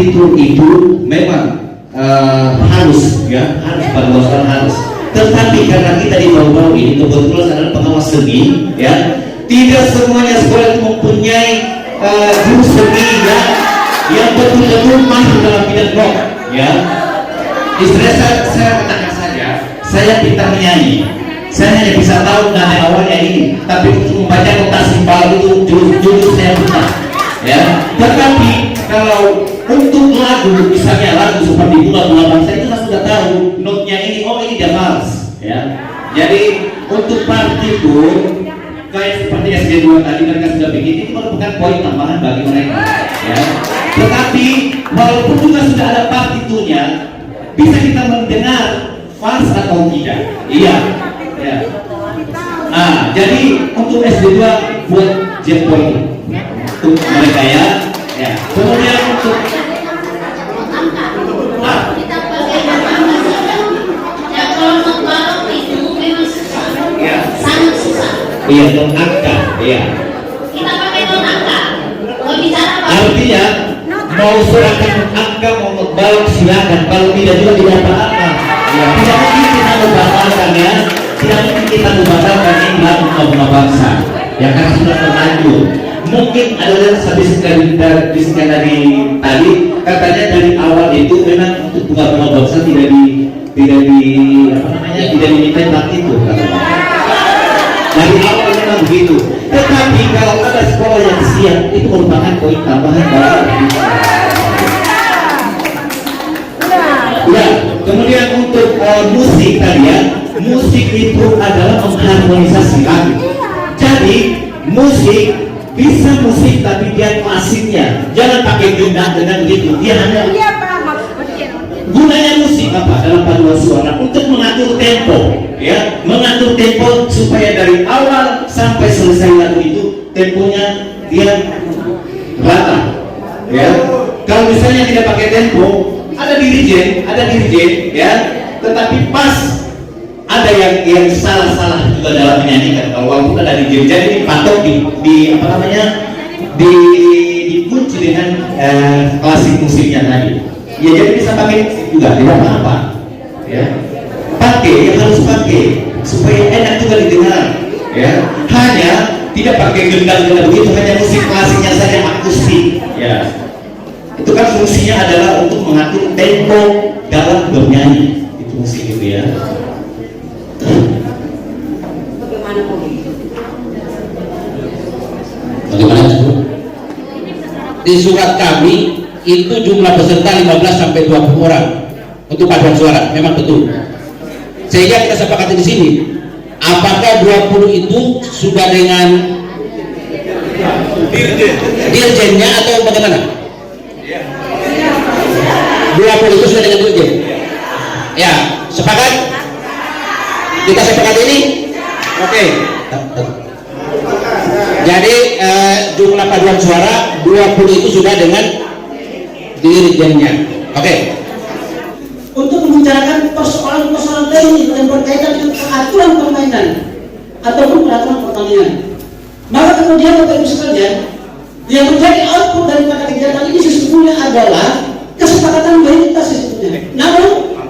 partitur itu memang harus ya, harus pada dasarnya harus. Tetapi karena kita di bawah ini kebetulan adalah pengawas seni, ya, tidak semuanya sekolah itu mempunyai guru seni ya, yang betul-betul mahir dalam bidang rock, ya. Istilah saya katakan saja, saya pintar menyanyi, saya hanya bisa tahu nada awalnya ini, tapi untuk membaca notasi baru itu jujur saya buta, ya. Tetapi kalau untuk lagu, misalnya lagu seperti Bunga-Bunga Bangsa itu saya sudah tahu notnya ini, oh ini dia Mars, ya. Jadi untuk partitur kayak seperti SD2 tadi mereka sudah bikin, itu merupakan poin tambahan bagi mereka, ya. Tetapi walaupun juga sudah ada partiturnya, bisa kita mendengar fals atau tidak, iya, ya. Jadi untuk SD2 buat jet point untuk mereka, ya. Kemudian untuk iya, non angka, iya. Kita pakai non angka. Kalau bicara artinya mau serahkan angka mau ngebalok silakan, kalau tidak juga tidak apa-apa. Ya, tidak mungkin kita membatalkan, ya. Tidak mungkin kita membatalkan ini lagu Bunga Bangsa, ya, karena sudah terlanjur. Mungkin adalah habis dari tadi katanya dari awal itu memang untuk Bunga Bangsa tidak diminta partitur katanya. Dari awal memang begitu. Tetapi kalau ada sekolah yang siap, itu merupakan poin tambahan bagi. Ya, kemudian untuk musik tadi, ya, musik itu adalah mengharmonisasi lagu. Jadi musik bisa musik tapi dia klasiknya, jangan pakai gendang-gendang gitu. Dia hanya gunanya musik apa dalam paduan suara untuk mengatur tempo, ya, mengatur tempo supaya dari awal sampai selesai lagu itu temponya dia rata, ya. Kalau misalnya tidak pakai tempo, ada dirijen, ya, tetapi pas ada yang salah juga dalam menyanyikan. Kalau walaupun ada dirijen, jadi dipatok dikunci dengan klasik musiknya tadi. Ya, jadi bisa pakai musik juga, tidak apa-apa, ya. Pakai, yang harus pakai supaya enak juga didengar, ya. Hanya tidak pakai gendang-gendang begitu, hanya musik klasiknya saja, akustik, ya. Itu kan fungsinya adalah untuk mengatur tempo dalam bernyanyi, itu musik itu, ya. Bagaimana itu? Di surat kami itu jumlah peserta 15 sampai 20 orang untuk paduan suara, memang betul. Sehingga kita sepakati di sini, apakah 20 itu sudah dengan dirjennya atau bagaimana? 20 itu sudah dengan dirjen. Ya, sepakat? Kita sepakat ini? Oke. Jadi jumlah paduan suara 20 itu sudah dengan dirjennya. Oke. Untuk membicarakan persoalan-persoalan lain yang berkaitan dengan peraturan permainan ataupun peraturan pertandingan, maka kemudian Bapak Ibu sekalian, yang menjadi output daripada kegiatan ini sesungguhnya adalah kesepakatan mayoritas sesungguhnya. Namun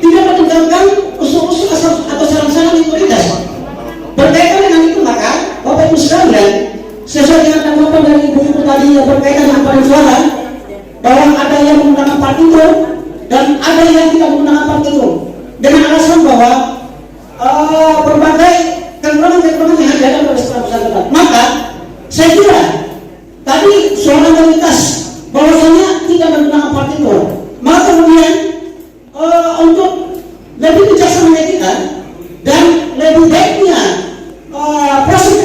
tidak meninggalkan usul-usul atau saran-saran minoritas. Berkaitan dengan itu, maka Bapak Ibu sekalian, sesuai dengan tanggapan dari ibu-ibu tadi yang berkaitan dengan paduan suara, bahwa ada yang menggunakan partitur dan ada yang tidak menggunakan partitur dengan alasan bahwa berbagai kekurangan yang ada pada sekolah bersangkutan. Maka saya kira tadi suara mayoritas bahwasanya tidak menggunakan partitur, maka kemudian untuk lebih bijaksana kita dan lebih baiknya proses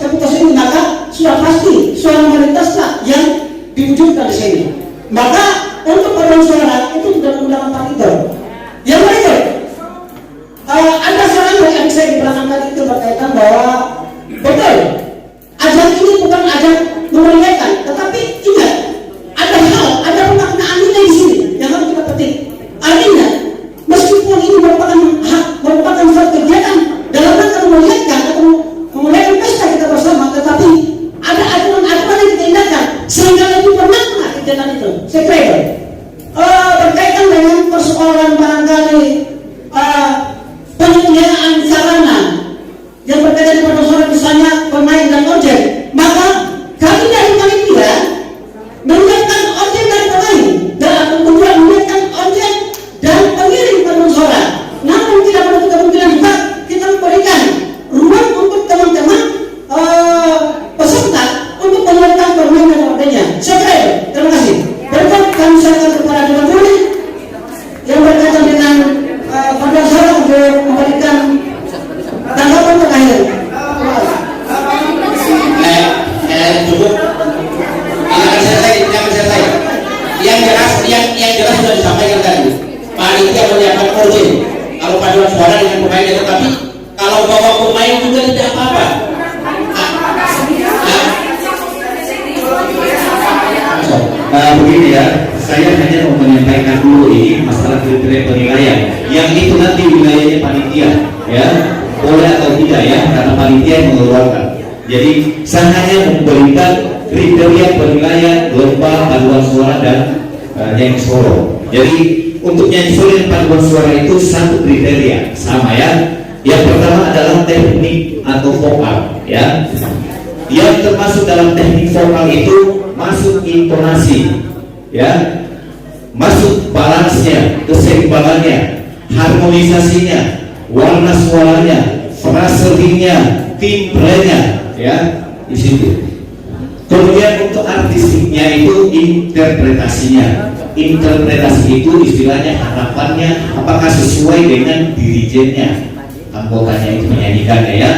keputusan ini, maka sudah pasti suara mayoritaslah yang diwujudkan di sini. Maka untuk paduan suara itu tidak menggunakan partitur. Yang berikut, ada saran dari adik saya di belakang tadi itu berkaitan bahwa betul, ajang ini bukan ajang memuliakan, tetapi ingat ada pemaknaan nilai di sini yang harus kita petik. Artinya, meskipun ini merupakan suatu kegiatan dalam rangka memuliakan atau memuliakan pesta kita bersama, tetapi ada aturan-aturan yang kita indahkan sehingga lebih bermakna kegiatan itu. Saya kira persoalan barangkali penyediaan sarana yang berkaitan dengan persoalan misalnya pemain dan ojek, maka kami dari panitia menyiapkan ojek dan pemain dan kemudian menyiapkan ojek dan pengirim paduan suara. Namun tidak menutup kemungkinan juga kita memberikan ruang untuk teman-teman peserta untuk menyiapkan pemain dan ojeknya. Saya terima kasih. Berikut kami serahkan kepada Dewan Juri yang berkaitan dengan paduan suara untuk memberikan tanggapan terakhir. Cukup. Jangan selesai. Yang jelas sudah disampaikan tadi. Panitia menyiapkan ojek. Kalau paduan suara dengan pemainnya, tetapi kalau bawa pemain juga tidak apa-apa. Begini ya, saya hanya mau menyampaikan dulu ini masalah kriteria penilaian. Yang itu nanti wilayahnya panitia, ya, boleh atau tidak ya, karena panitia yang mengeluarkan. Jadi saya hanya memberikan kriteria penilaian lomba paduan suara dan nyanyi solo. Jadi untuk nyanyi solo dan paduan suara itu satu kriteria sama ya. Yang pertama adalah teknik atau vokal ya. Yang termasuk dalam teknik vokal itu masuk intonasi ya, masuk balansnya, keseimbangannya, harmonisasinya, warna suaranya, fraserinya, timbrenya ya, di situ. Kemudian untuk artistiknya itu interpretasinya. Interpretasi itu istilahnya harapannya apakah sesuai dengan dirijennya, anggotanya itu menyanyikannya ya.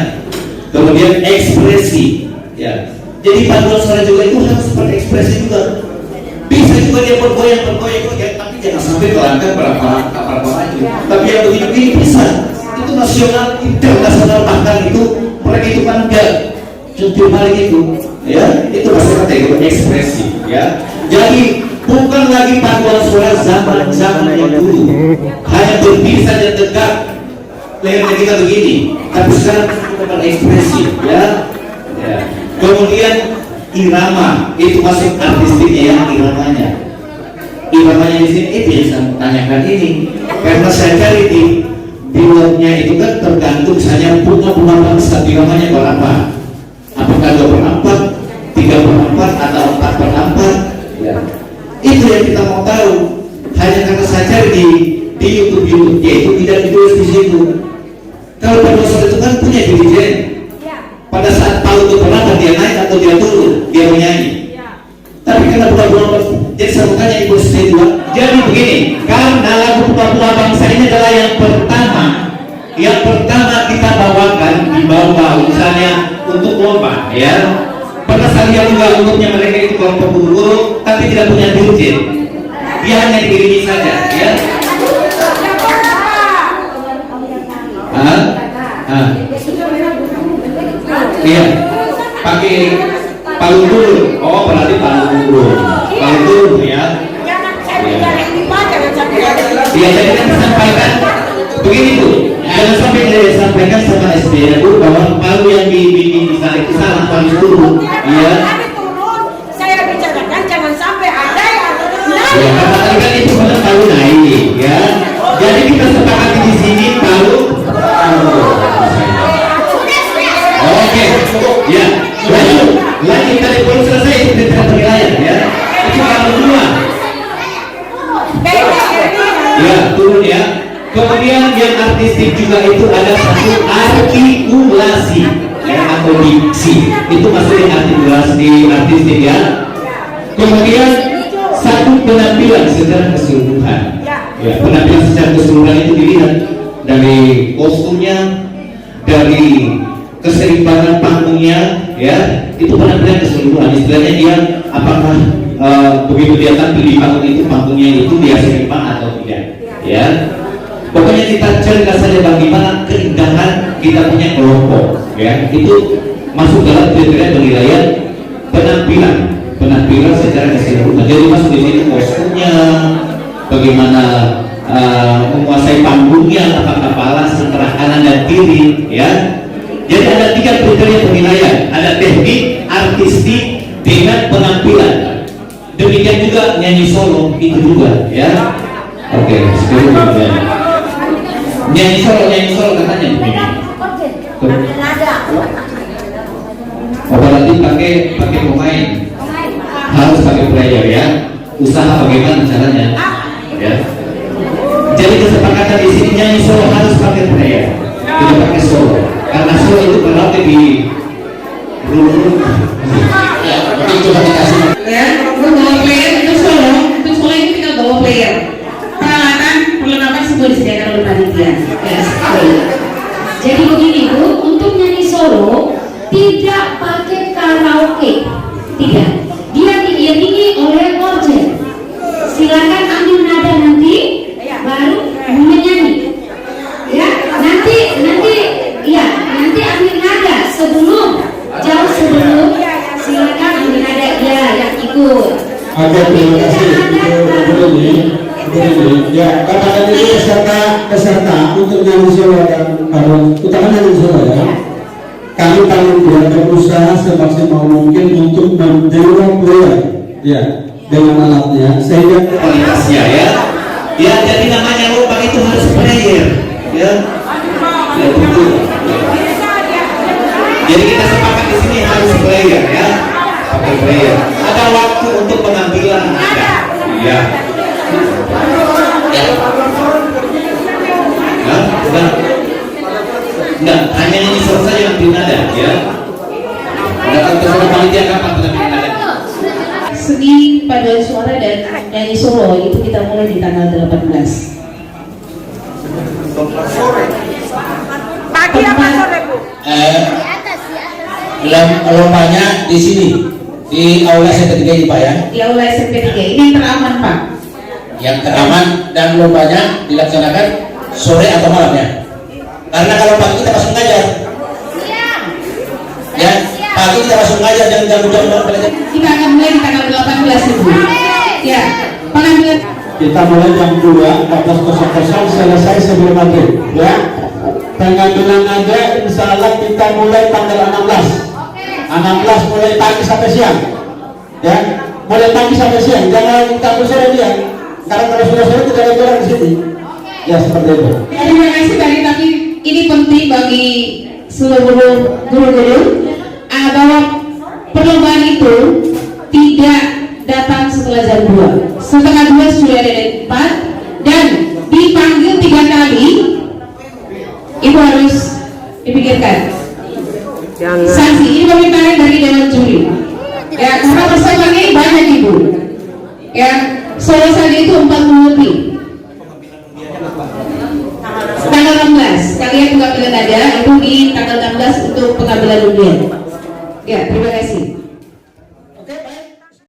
Kemudian ekspresi ya. Jadi paduan suara juga itu harus seperti ekspresi juga. Bisa juga dia bergoyang ya, tapi jangan sampai melanggar berapa laju. Tapi yang begini bisa. Itu nasional, internasional bahkan itu mereka itu kan enggak contoh balik itu, ya itu masih kategori ekspresi, ya. Jadi bukan lagi paduan suara zaman yang dulu, hanya berdiri saja tegak, lehernya kita begini. Tapi sekarang kita berekspresi, ya. Kemudian irama itu masuk artistiknya ya, iramanya di sini itu yang saya tanyakan ini, karena saya cari di webnya itu kan tergantung misalnya bunga bangsa iramanya berapa, apakah 2/4, 3/4 atau 4/4 ya. Itu yang kita mau tahu. Hanya karena saya cari di YouTube ya, itu tidak ditulis di situ. Kalau paduan suara itu kan punya dirijen. Pada saat tahu itu berapa dia naik atau dia turun, dia menyanyi. Tapi karena bulan-bulan jadi saya bertanya ibu saya juga. Jadi begini, karena lagu Papua Bangsa ini adalah yang pertama kita bawakan di bawah misalnya untuk lomba, ya. Pada saat yang juga untuknya mereka itu kelompok guru, tapi tidak punya dirjen. Dia hanya dikirimi saja, ya. Iya, pakai palung turun. Oh, berarti palung turun ya. Iya, jadi kan sampaikan begini tuh. Jangan sampai saya sampaikan sama SBY Bu bahwa palu yang ditarik ke sana palung turun. Iya. Saya bicarakan jangan sampai ada yang Ya, katakan kan itu benar palu naik, ya. Jadi kita sepakati di sini palu. Oke, ya, lanjut tadi belum selesai itu kriteria penilaian ya. Itu kalau kedua, ya turun ya. Kemudian yang artistik juga itu ada satu artikulasi ya, atau diksi. Itu maksudnya artistik ya. Kemudian satu penampilan secara keseluruhan. Ya, penampilan secara keseluruhan itu dilihat dari kostumnya, dari keseimbangan panggungnya, ya itu penampilan keseluruhan. Istilahnya dia apakah begitu dia tampil di panggung itu panggungnya itu dia seimbang atau tidak, ya. Pokoknya kita cari saja bagaimana keindahan kita punya kelompok, ya itu masuk dalam kriteria penilaian penampilan secara keseluruhan. Jadi masuk di situ kostumnya, bagaimana menguasai panggungnya, apakah balas antara kanan dan kiri, ya. Jadi ada 3 kriteria penilaian, ada teknik, artistik, dengan penampilan. Demikian juga nyanyi solo itu juga, ya. Oke, sekarang kemudian nyanyi solo katanya Bu Mimi. Oh, berarti pakai pemain, harus pakai player ya. Usaha bagaimana caranya? Ya. Jadi kesepakatan di sini nyanyi solo harus pakai player, tidak pakai solo. Karena solo itu berarti di Ya, mungkin coba dikasih. Ya, bawa player itu solo itu tinggal bawa player. Peralatan semua disediakan oleh panitia. Yes. Jadi begini Bu, untuk nyanyi solo tidak pakai karaoke, tidak. Dia diiringi oleh organ. Silakan ambil nada nanti, baru menyanyi. Ya, nanti ambil nada sebelum, jauh sebelum. Silakan ambil nada ya yang ikut. Oke, terima kasih Bu Rini. Ya, katakan ini peserta untuk nyanyi solo dan kalau utama nyanyi solo ya. Kami panitia berusaha semaksimal mungkin untuk mendewa player, ya, dengan alatnya sehingga kualitasnya ya. Ya, jadi namanya lomba itu harus player, ya. Ya, betul. Jadi kita sepakat di sini harus player ya, pakai player. Ada waktu untuk pengambilan nada, ya. Enggak, hanya ini selesai yang di nada, ya. Datang ke sana panitia kapan pengambilan nada? Seni paduan suara dan nyanyi solo itu kita mulai di tanggal 18. Pagi apa sore Bu? Lombanya di sini di aula SMP 3 ini Pak ya. Di aula SMP 3 ini teraman Pak. Yang teraman dan lombanya dilaksanakan sore atau malam ya. Karena kalau pagi kita masuk ngajar. Ya, pagi kita masuk ngajar dan jam-jam belajar. Kita akan mulai di tanggal 18 Ibu. Ya, pengambilan kita mulai jam 2 14.00 selesai sebelum maghrib, ya. Pengambilan nada insya Allah kita mulai tanggal 16 mulai pagi sampai siang, ya, mulai pagi sampai siang, jangan kita sore dia karena kalau sudah sore tidak ada orang di sini, ya seperti itu. terima kasih tadi, tapi ini penting bagi seluruh guru-guru bahwa perlombaan itu tidak datang setelah jam 2. Setengah 2 sudah ada di tempat dan dipanggil 3 kali. Ibu harus dipikirkan. Sanksi ini permintaan dari Dewan Juri. Ya, karena peserta ini banyak Ibu. Ya, solo saja itu 40 lebih. Tanggal 16 kalian pengambilan nada itu di tanggal 16 untuk pengambilan undian. Ya, terima kasih.